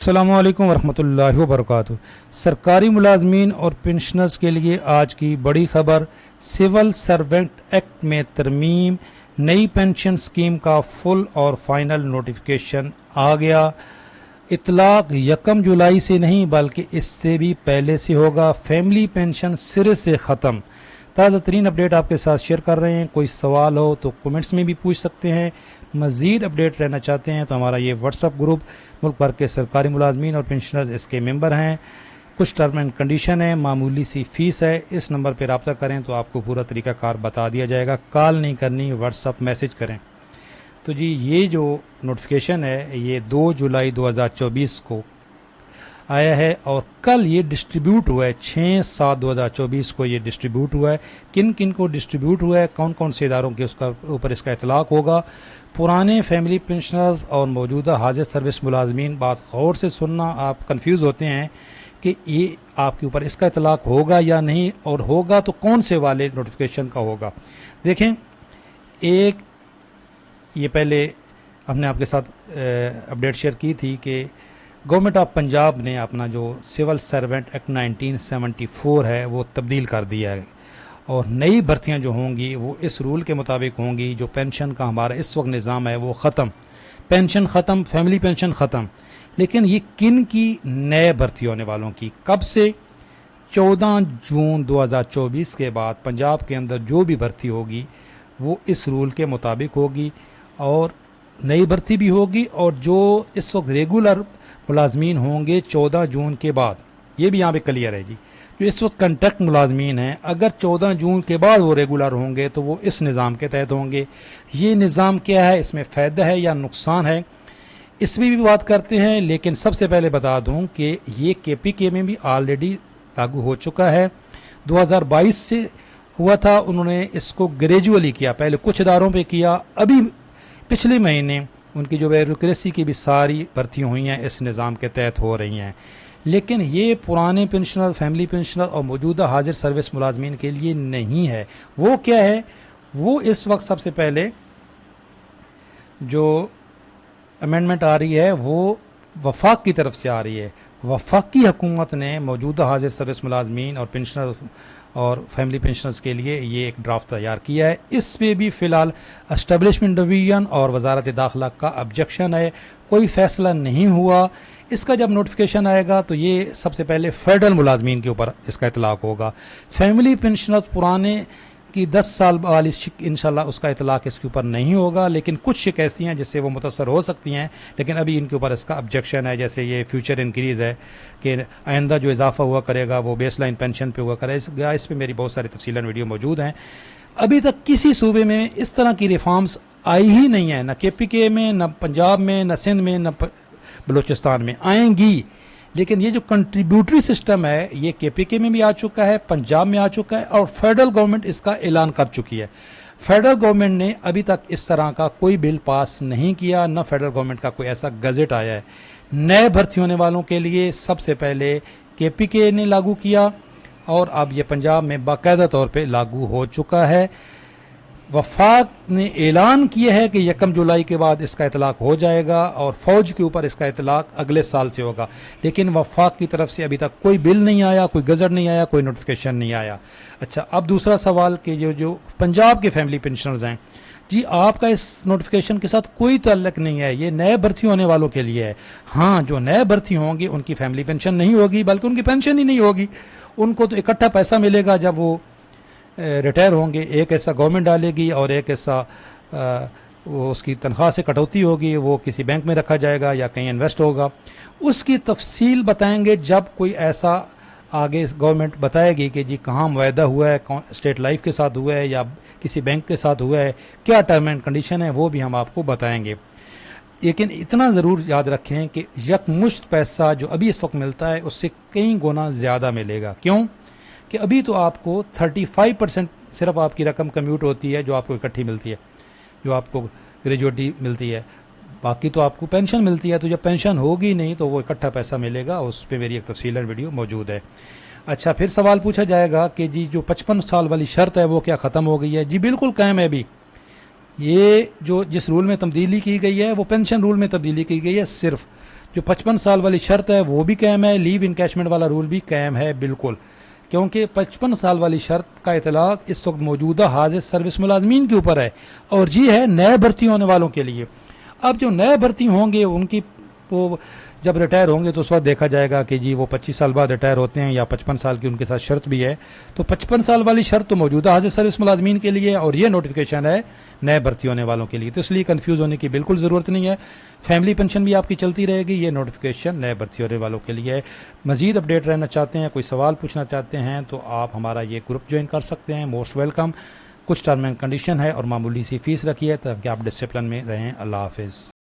अस्सलामुअलैकुम वरहमतुल्लाहि वबरकातुहू। सरकारी मुलाजमीन और पेंशनर्स के लिए आज की बड़ी खबर, सिविल सर्वेंट एक्ट में तरमीम, नई पेंशन स्कीम का फुल और फाइनल नोटिफिकेशन आ गया। इतलाक 1 जुलाई से नहीं बल्कि इससे भी पहले से होगा। फैमिली पेंशन सिरे से ख़त्म। ताज़ा तरीन अपडेट आपके साथ शेयर कर रहे हैं। कोई सवाल हो तो कमेंट्स में भी पूछ सकते हैं। मज़ीद अपडेट रहना चाहते हैं तो हमारा ये व्हाट्सअप ग्रुप, मुल्क भर के सरकारी मुलाजमीन और पेंशनर्स इसके मेंबर हैं। कुछ टर्म एंड कंडीशन है, मामूली सी फ़ीस है। इस नंबर पर रब्ता करें तो आपको पूरा तरीक़ाकार बता दिया जाएगा। कॉल नहीं करनी, व्हाट्सअप मैसेज करें। तो जी ये जो नोटिफिकेशन है ये 2 जुलाई 2024 को आया है और कल ये डिस्ट्रीब्यूट हुआ है। 6/7/2024 को ये डिस्ट्रीब्यूट हुआ है। किन किन को डिस्ट्रीब्यूट हुआ है, कौन कौन से इदारों के उसका ऊपर इसका इतलाक होगा। पुराने फैमिली पेंशनर्स और मौजूदा हाजिर सर्विस मुलाजमीन, बात गौर से सुनना, आप कंफ्यूज होते हैं कि ये आपके ऊपर इसका इतलाक होगा या नहीं, और होगा तो कौन से वाले नोटिफिकेशन का होगा। देखें, एक ये पहले हमने आपके साथ अपडेट शेयर की थी कि गवर्नमेंट ऑफ पंजाब ने अपना जो सिविल सर्वेंट एक्ट 1974 है वो तब्दील कर दिया है और नई भर्तियां जो होंगी वो इस रूल के मुताबिक होंगी। जो पेंशन का हमारा इस वक्त निज़ाम है वो ख़त्म, पेंशन ख़त्म, फैमिली पेंशन ख़त्म। लेकिन ये किन की नए भर्ती होने वालों की, कब से? 14 जून 2024 के बाद पंजाब के अंदर जो भी भर्ती होगी वो इस रूल के मुताबिक होगी और नई भर्ती भी होगी। और जो इस वक्त रेगुलर मुलाजमीन होंगे 14 जून के बाद, ये भी यहाँ पे क्लियर है जी, जो इस वक्त कंट्रैक्ट मुलाजमीन हैं, अगर 14 जून के बाद वो रेगुलर होंगे तो वो इस निज़ाम के तहत होंगे। ये निज़ाम क्या है, इसमें फ़ायदा है या नुकसान है, इसमें भी बात करते हैं। लेकिन सबसे पहले बता दूं कि ये KPK में भी ऑलरेडी लागू हो चुका है। 2022 से हुआ था, उन्होंने इसको ग्रेजुअली किया, पहले कुछ इदारों पे किया, अभी पिछले महीने उनकी जो ब्यूरोक्रेसी की भी सारी भर्तियाँ हुई हैं इस निज़ाम के तहत हो रही हैं। लेकिन ये पुराने पेंशनर, फैमिली पेंशनर और मौजूदा हाजिर सर्विस मुलाजमीन के लिए नहीं है। वो क्या है, वो इस वक्त सबसे पहले जो अमेंडमेंट आ रही है वो वफाक की तरफ से आ रही है। वफाकी हुकूमत ने मौजूदा हाजिर सर्विस मुलाजमीन और पेंशनर और फैमिली पेंशनर्स के लिए ये एक ड्राफ्ट तैयार किया है। इस पे भी फ़िलहाल एस्टेब्लिशमेंट डिवीज़न और वजारत दाखिला का ऑब्जेक्शन है, कोई फ़ैसला नहीं हुआ। इसका जब नोटिफिकेशन आएगा तो ये सबसे पहले फेडरल मुलाजमीन के ऊपर इसका इतलाक होगा। फैमिली पेंशनर्स पुराने कि 10 साल वाली शिक इंशाल्लाह उसका इतलाक इसके ऊपर नहीं होगा। लेकिन कुछ शिक ऐसी हैं जिससे वो मुतासर हो सकती हैं, लेकिन अभी इनके ऊपर इसका ऑब्जेक्शन है। जैसे ये फ्यूचर इंक्रीज़ है कि आइंदा जो इजाफा हुआ करेगा वो बेस लाइन पेंशन पे हुआ करेगा। इस पर मेरी बहुत सारी तफसीलन वीडियो मौजूद हैं। अभी तक किसी सूबे में इस तरह की रिफॉर्म्स आई ही नहीं है, न KPK में, न पंजाब में, न सिंध में, न बलूचिस्तान में। आएंगी, लेकिन ये जो कंट्रीब्यूटरी सिस्टम है ये KPK में भी आ चुका है, पंजाब में आ चुका है और फेडरल गवर्नमेंट इसका ऐलान कर चुकी है। फेडरल गवर्नमेंट ने अभी तक इस तरह का कोई बिल पास नहीं किया, न फेडरल गवर्नमेंट का कोई ऐसा गज़ट आया है। नए भर्ती होने वालों के लिए सबसे पहले KPK ने लागू किया और अब ये पंजाब में बाकायदा तौर पर लागू हो चुका है। वफाक ने ऐलान किया है कि 1 जुलाई के बाद इसका इतलाक हो जाएगा और फ़ौज के ऊपर इसका इतलाक अगले साल से होगा। लेकिन वफाक की तरफ से अभी तक कोई बिल नहीं आया, कोई गज़ट नहीं आया, कोई नोटिफिकेशन नहीं आया। अच्छा, अब दूसरा सवाल कि जो पंजाब के फैमिली पेंशनर्स हैं जी, आपका इस नोटिफिकेशन के साथ कोई ताल्लुक नहीं है, ये नए भर्ती होने वालों के लिए है। हाँ, जो नए भर्ती होंगे उनकी फैमिली पेंशन नहीं होगी, बल्कि उनकी पेंशन ही नहीं होगी। उनको तो इकट्ठा पैसा मिलेगा जब वो रिटायर होंगे। एक ऐसा गवर्नमेंट डालेगी और एक ऐसा वो उसकी तनख्वाह से कटौती होगी, वो किसी बैंक में रखा जाएगा या कहीं इन्वेस्ट होगा। उसकी तफसील बताएंगे जब कोई ऐसा आगे गवर्नमेंट बताएगी कि जी कहाँ मुआहदा हुआ है, स्टेट लाइफ के साथ हुआ है या किसी बैंक के साथ हुआ है, क्या टर्म एंड कंडीशन है, वो भी हम आपको बताएंगे। लेकिन इतना ज़रूर याद रखें कि यकमुश्त पैसा जो अभी इस वक्त मिलता है उससे कई गुना ज़्यादा मिलेगा। क्यों कि अभी तो आपको 35% सिर्फ आपकी रकम कम्यूट होती है जो आपको इकट्ठी मिलती है, जो आपको ग्रेजुएटी मिलती है, बाकी तो आपको पेंशन मिलती है। तो जब पेंशन होगी नहीं तो वो इकट्ठा पैसा मिलेगा, उस पर मेरी एक तफसीलन वीडियो मौजूद है। अच्छा, फिर सवाल पूछा जाएगा कि जी जो 55 साल वाली शर्त है वो क्या ख़त्म हो गई है? जी बिल्कुल कायम है। अभी ये जो जिस रूल में तब्दीली की गई है वो पेंशन रूल में तब्दीली की गई है सिर्फ, जो 55 साल वाली शर्त है वो भी कायम है, लीव इनकैशमेंट वाला रूल भी कायम है बिल्कुल, क्योंकि 55 साल वाली शर्त का इतलाक इस वक्त मौजूदा हाजिर सर्विस मुलाजमीन के ऊपर है और ये है नए भर्ती होने वालों के लिए। अब जो नए भर्ती होंगे उनकी वो जब रिटायर होंगे तो उस वक्त देखा जाएगा कि जी वो 25 साल बाद रिटायर होते हैं या 55 साल की उनके साथ शर्त भी है। तो 55 साल वाली शर्त तो मौजूदा हाजिर सर्विस मुलाजमीन के लिए और ये नोटिफिकेशन है नए भर्ती होने वालों के लिए, तो इसलिए कंफ्यूज होने की बिल्कुल ज़रूरत नहीं है। फैमिली पेंशन भी आपकी चलती रहेगी, ये नोटिफिकेशन नए भर्ती होने वालों के लिए है। मज़ीद अपडेट रहना चाहते हैं, कोई सवाल पूछना चाहते हैं तो आप हमारा ये ग्रुप ज्वाइन कर सकते हैं, मोस्ट वेलकम। कुछ टर्म एंड कंडीशन है और मामूली सी फीस रखी है ताकि आप डिसिप्लिन में रहें। अल्लाह हाफिज़।